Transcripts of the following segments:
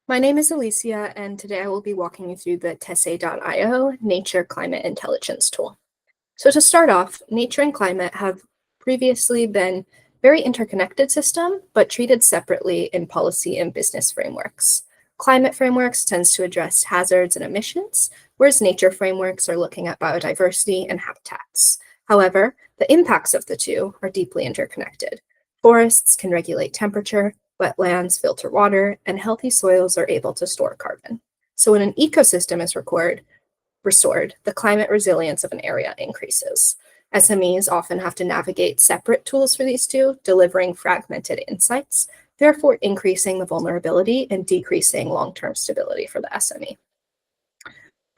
My name is Alicia, and today I will be walking you through the Tesse.io Nature Climate Intelligence tool. So to start off, nature and climate have previously been very interconnected system, but treated separately in policy and business frameworks. Climate frameworks tends to address hazards and emissions, whereas nature frameworks are looking at biodiversity and habitats. However, the impacts of the two are deeply interconnected. Forests can regulate temperature, wetlands filter water, and healthy soils are able to store carbon. So when an ecosystem is restored, the climate resilience of an area increases. SMEs often have to navigate separate tools for these two, delivering fragmented insights, therefore increasing the vulnerability and decreasing long-term stability for the SME.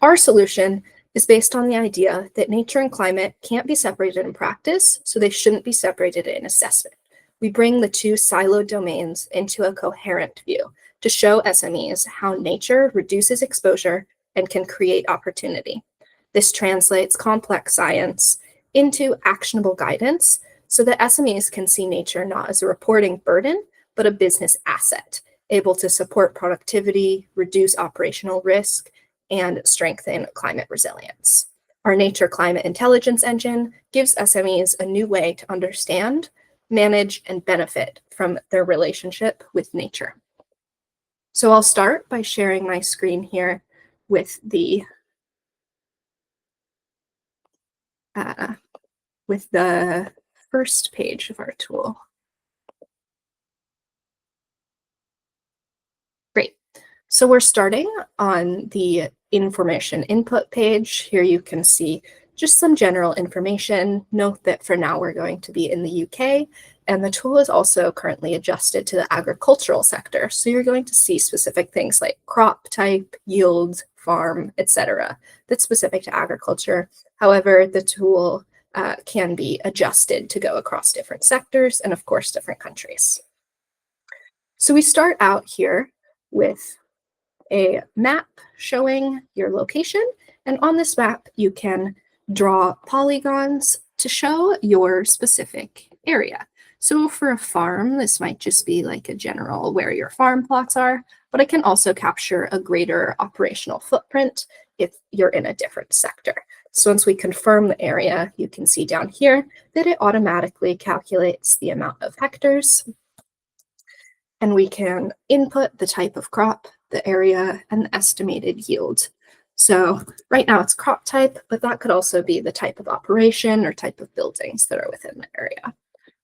Our solution is based on the idea that nature and climate can't be separated in practice, so they shouldn't be separated in assessment. We bring the two siloed domains into a coherent view to show SMEs how nature reduces exposure and can create opportunity. This translates complex science into actionable guidance so that SMEs can see nature not as a reporting burden, but a business asset, able to support productivity, reduce operational risk, and strengthen climate resilience. Our Nature Climate Intelligence Engine gives SMEs a new way to understand, manage, and benefit from their relationship with nature. So I'll start by sharing my screen here with the first page of our tool. Great. So we're starting on the information input page. Here you can see just some general information. Note that for now we're going to be in the UK, and the tool is also currently adjusted to the agricultural sector. So you're going to see specific things like crop type, yield, farm, etc. that's specific to agriculture. However, the tool can be adjusted to go across different sectors and of course different countries. So we start out here with a map showing your location, and on this map you can draw polygons to show your specific area. So for a farm, this might just be like a general where your farm plots are, but I can also capture a greater operational footprint if you're in a different sector. So once we confirm the area, you can see down here that it automatically calculates the amount of hectares, and we can input the type of crop, the area, and the estimated yield. So right now it's crop type, but that could also be the type of operation or type of buildings that are within the area.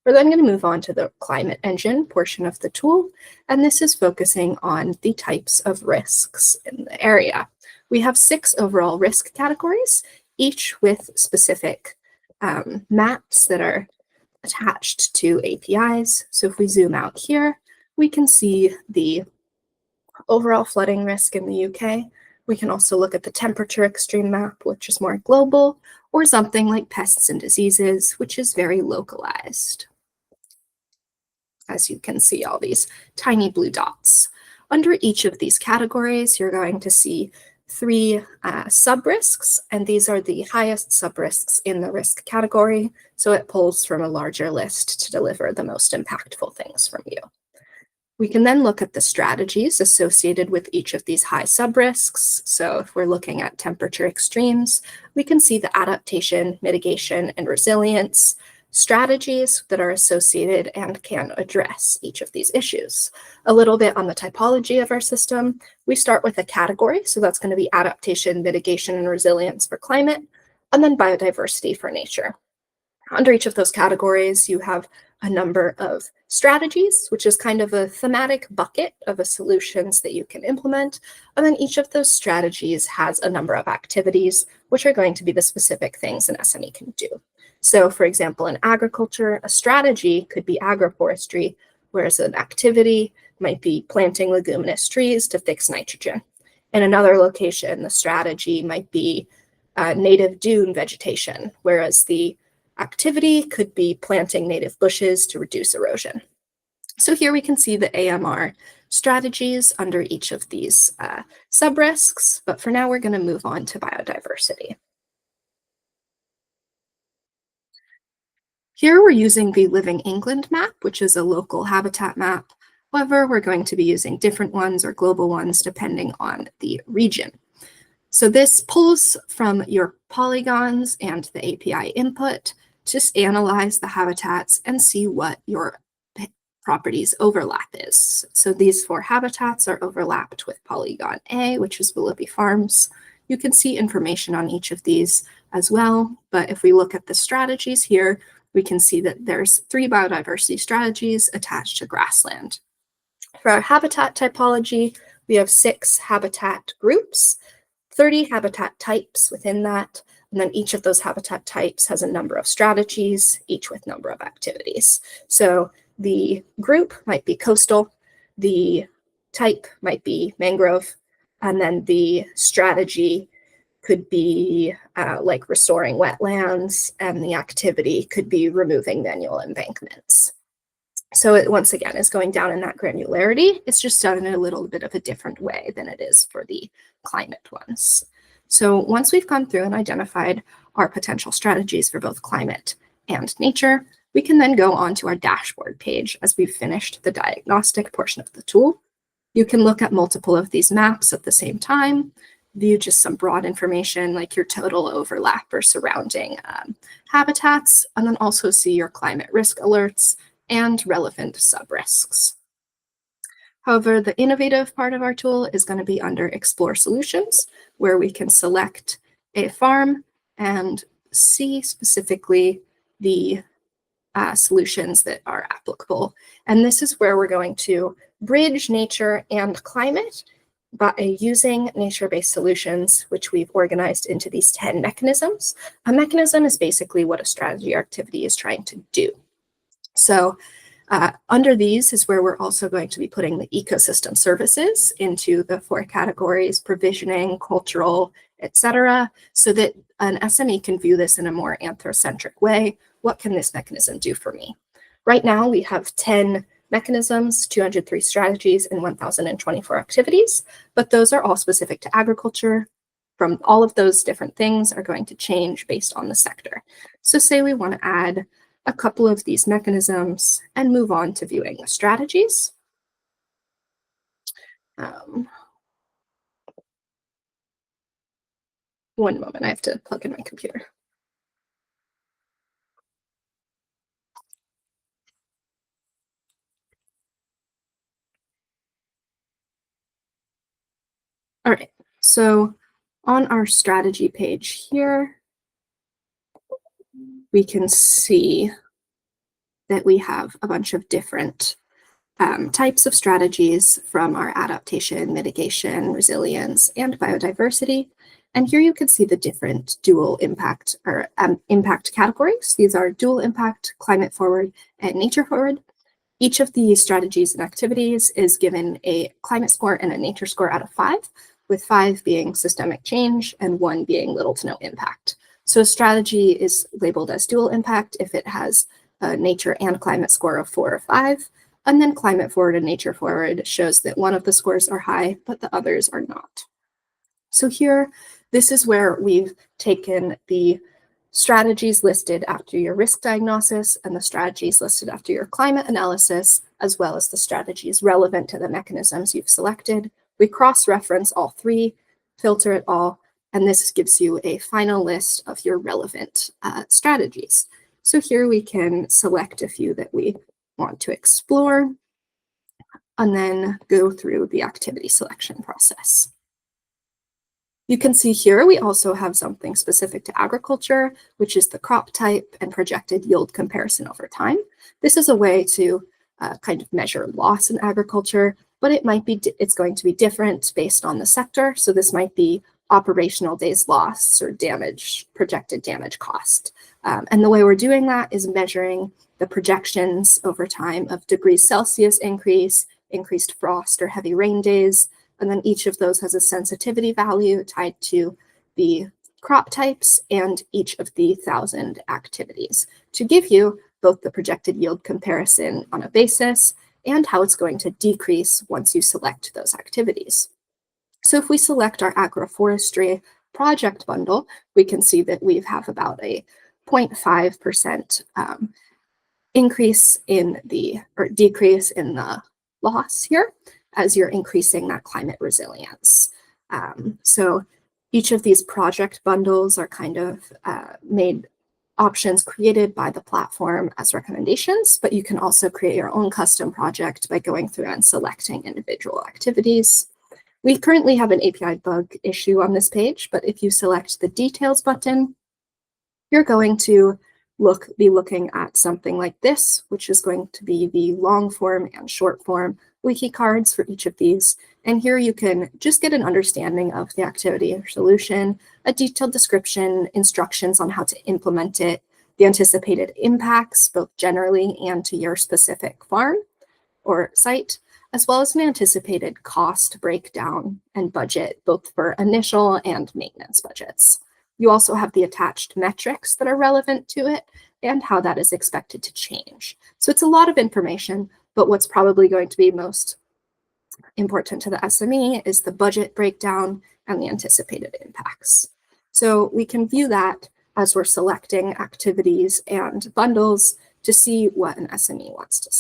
We're then going to move on to the climate engine portion of the tool, and this is focusing on the types of risks in the area. We have 6 overall risk categories, each with specific maps that are attached to APIs. So if we zoom out here, we can see the overall flooding risk in the UK. We can also look at the temperature extreme map, which is more global, or something like pests and diseases, which is very localized. As you can see, all these tiny blue dots. Under each of these categories, you're going to see 3 sub-risks, and these are the highest sub-risks in the risk category, so it pulls from a larger list to deliver the most impactful things from you. We can then look at the strategies associated with each of these high sub-risks. So if we're looking at temperature extremes, we can see the adaptation, mitigation, and resilience strategies that are associated and can address each of these issues. A little bit on the typology of our system, we start with a category. So that's going to be adaptation, mitigation, and resilience for climate, and then biodiversity for nature. Under each of those categories, you have a number of strategies, which is kind of a thematic bucket of solutions that you can implement. And then each of those strategies has a number of activities, which are going to be the specific things an SME can do. So for example, in agriculture, a strategy could be agroforestry, whereas an activity might be planting leguminous trees to fix nitrogen. In another location, the strategy might be native dune vegetation, whereas the activity could be planting native bushes to reduce erosion. So here we can see the AMR strategies under each of these sub-risks, but for now we're going to move on to biodiversity. Here we're using the Living England map, which is a local habitat map However, we're going to be using different ones or global ones depending on the region. So this pulls from your polygons and the API input to analyze the habitats and see what your properties overlap is. So these 4 habitats are overlapped with polygon A, which is Willoughby Farms. You can see information on each of these as well, but if we look at the strategies here, we can see that there's 3 biodiversity strategies attached to grassland. For our habitat typology, we have 6 habitat groups, 30 habitat types within that, and then each of those habitat types has a number of strategies, each with number of activities. So the group might be coastal, the type might be mangrove, and then the strategy could be like restoring wetlands, and the activity could be removing manual embankments. So it, once again, is going down in that granularity. It's just done in a little bit of a different way than it is for the climate ones. So once we've gone through and identified our potential strategies for both climate and nature, we can then go on to our dashboard page as we've finished the diagnostic portion of the tool. You can look at multiple of these maps at the same time, view just some broad information like your total overlap or surrounding habitats, and then also see your climate risk alerts and relevant sub-risks. However, the innovative part of our tool is going to be under Explore Solutions, where we can select a farm and see specifically the solutions that are applicable. And this is where we're going to bridge nature and climate by using nature-based solutions, which we've organized into these 10 mechanisms. A mechanism is basically what a strategy or activity is trying to do. So under these is where we're also going to be putting the ecosystem services into the 4 categories: provisioning, cultural, etc., so that an SME can view this in a more anthrocentric way. What can this mechanism do for me? Right now, we have 10 mechanisms, 203 strategies, and 1,024 activities, but those are all specific to agriculture. From all of those different things are going to change based on the sector. So say we want to add a couple of these mechanisms and move on to viewing the strategies. One moment, I have to plug in my computer. All right, so on our strategy page here, we can see that we have a bunch of different types of strategies from our adaptation, mitigation, resilience, and biodiversity. And here you can see the different dual impact or impact categories. These are dual impact, climate forward, and nature forward. Each of these strategies and activities is given a climate score and a nature score out of 5, with 5 being systemic change and 1 being little to no impact. So a strategy is labeled as dual impact if it has a nature and climate score of 4 or 5. And then climate forward and nature forward shows that one of the scores are high, but the others are not. So here, this is where we've taken the strategies listed after your risk diagnosis and the strategies listed after your climate analysis, as well as the strategies relevant to the mechanisms you've selected. We cross-reference all 3, filter it all, and this gives you a final list of your relevant strategies. So here we can select a few that we want to explore, and then go through the activity selection process. You can see here we also have something specific to agriculture, which is the crop type and projected yield comparison over time. This is a way to kind of measure loss in agriculture, but it's going to be different based on the sector. So this might be operational days lost or projected damage cost. And the way we're doing that is measuring the projections over time of degrees Celsius increase, increased frost or heavy rain days, and then each of those has a sensitivity value tied to the crop types and each of the 1,000 activities to give you both the projected yield comparison on a basis and how it's going to decrease once you select those activities. So if we select our agroforestry project bundle, we can see that we have about a 0.5% increase in or decrease in the loss here as you're increasing that climate resilience. So each of these project bundles are kind of made options created by the platform as recommendations, but you can also create your own custom project by going through and selecting individual activities. We currently have an API bug issue on this page, but if you select the details button, you're going to be looking at something like this, which is going to be the long form and short form wiki cards for each of these. And here you can just get an understanding of the activity or solution, a detailed description, instructions on how to implement it, the anticipated impacts, both generally and to your specific farm or site, as well as an anticipated cost breakdown and budget, both for initial and maintenance budgets. You also have the attached metrics that are relevant to it and how that is expected to change. So it's a lot of information, but what's probably going to be most important to the SME is the budget breakdown and the anticipated impacts. So we can view that as we're selecting activities and bundles to see what an SME wants to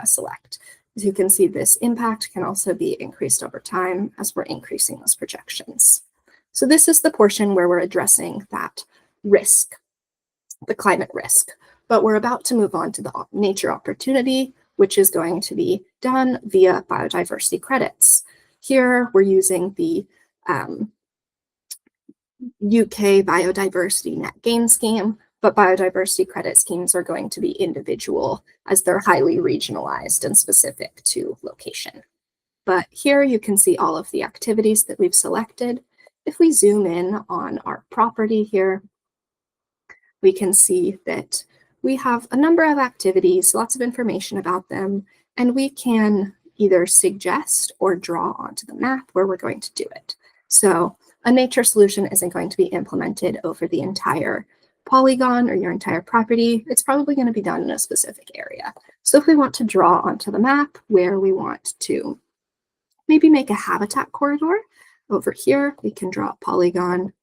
select. As you can see, this impact can also be increased over time as we're increasing those projections. So this is the portion where we're addressing that risk, the climate risk, but we're about to move on to the nature opportunity, which is going to be done via biodiversity credits. Here we're using the UK biodiversity net gain scheme, but biodiversity credit schemes are going to be individual as they're highly regionalized and specific to location. But here you can see all of the activities that we've selected. If we zoom in on our property here, we can see that we have a number of activities, lots of information about them, and we can either suggest or draw onto the map where we're going to do it. So a nature solution isn't going to be implemented over the entire polygon or your entire property. It's probably going to be done in a specific area. So if we want to draw onto the map where we want to maybe make a habitat corridor, over here, we can draw a polygon,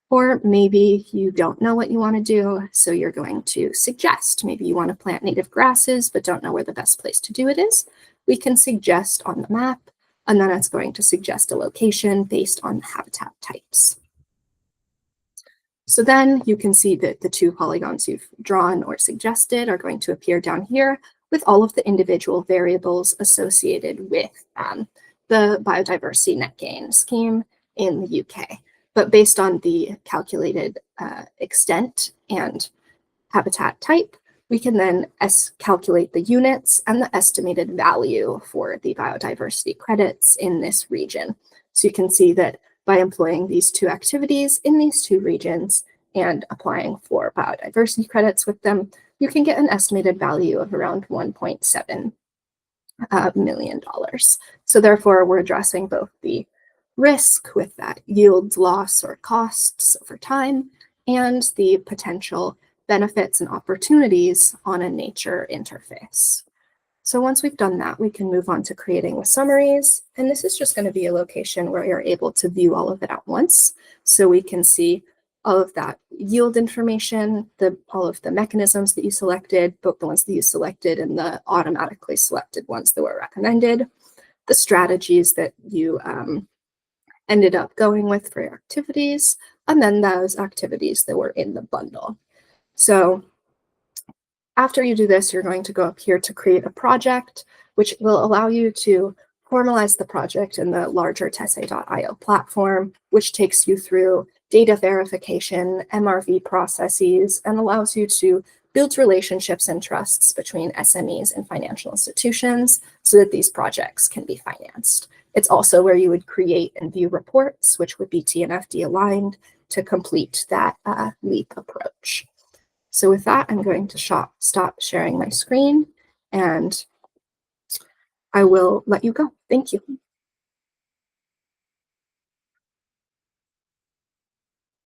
or maybe you don't know what you want to do, so you're going to suggest. Maybe you want to plant native grasses, but don't know where the best place to do it is. We can suggest on the map, and then it's going to suggest a location based on the habitat types. So then you can see that the two polygons you've drawn or suggested are going to appear down here with all of the individual variables associated with the biodiversity net gain scheme in the UK. But based on the calculated extent and habitat type, we can then calculate the units and the estimated value for the biodiversity credits in this region. So you can see that by employing these two activities in these two regions and applying for biodiversity credits with them, you can get an estimated value of around $1.7 million. So therefore, we're addressing both the risk with that yield loss or costs over time and the potential benefits and opportunities on a nature interface. So once we've done that, we can move on to creating with summaries. And this is just going to be a location where you're able to view all of it at once. So we can see all of that yield information, all of the mechanisms that you selected, both the ones that you selected and the automatically selected ones that were recommended, the strategies that you ended up going with for your activities, and then those activities that were in the bundle. So after you do this, you're going to go up here to create a project, which will allow you to formalize the project in the larger Tese.io platform, which takes you through data verification, MRV processes, and allows you to build relationships and trusts between SMEs and financial institutions so that these projects can be financed. It's also where you would create and view reports, which would be TNFD aligned to complete that LEAP approach. So with that, I'm going to stop sharing my screen and I will let you go. Thank you.